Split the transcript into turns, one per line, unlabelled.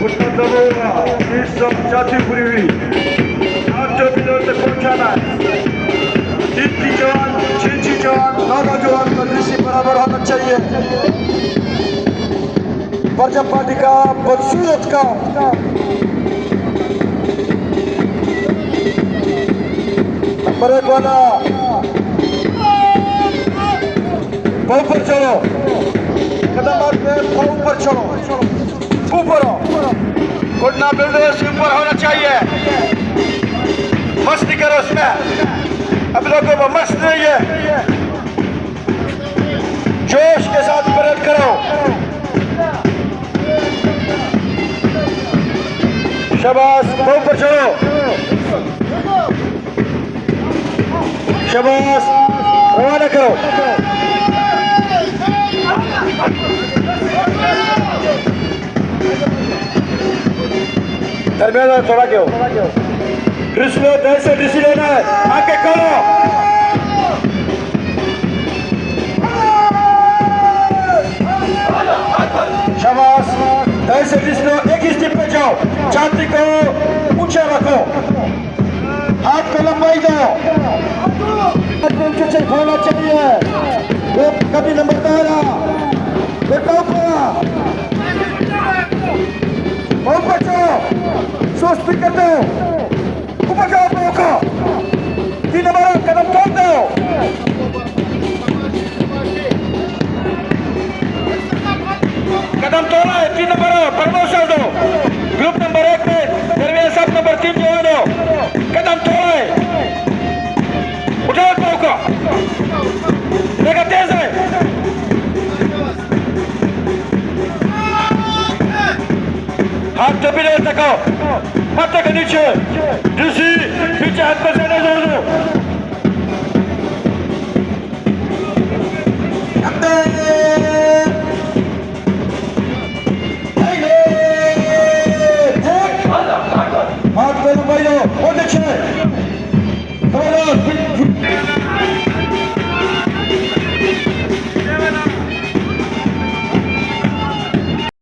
घुटना दबोगा, इस सब जाती पूरी हुई, 8 मिनट तक पहुंचाना है। 3 जवान, 6 जवान, 9 जवान का दृश्य बराबर होना चाहिए। भाजपा पार्टी का बदसूरत का नंबर 1 वाला पाँव पर चलो, कदम पे पाँव पर चलो, ऊपर घुटना बिल्डर से ऊपर होना चाहिए। मस्ती करो उसमें, अब लोगों को मस्त नहीं है, जोश के साथ परेड करो। शाबाश, पाँव पर चलो, शाबाश, रवाना करो। दरमियान थोड़ा क्यों दृश्य लो, से दृश्य लेना है, आके करो। शाबाश, ऐसे दृश्य लो, एक ही स्टेप पे जाओ, छाती को ऊंचा रखो, हाथ को लंबाई दो, ऊंचे होना चाहिए। वो कभी नंबर 13 ऊपर जाओ, सुस्ती कर दो, ऊपर जाओ, रोको, 3 नंबर कदम तोड़ दो, कदम तोड़ा है। 3 नंबर प्रमोशन दो, ग्रुप नंबर 1 में दरमियान सब नंबर 3 जो है दो, कदम तोड़ा है, उठाओ पाँव को, देखा तेज है, हाथ जबी नहीं तको, माथा के नीचे, दूसरी पीछे हाथ पर जाने दो। हाथ पे लंबाई दो, और नीचे,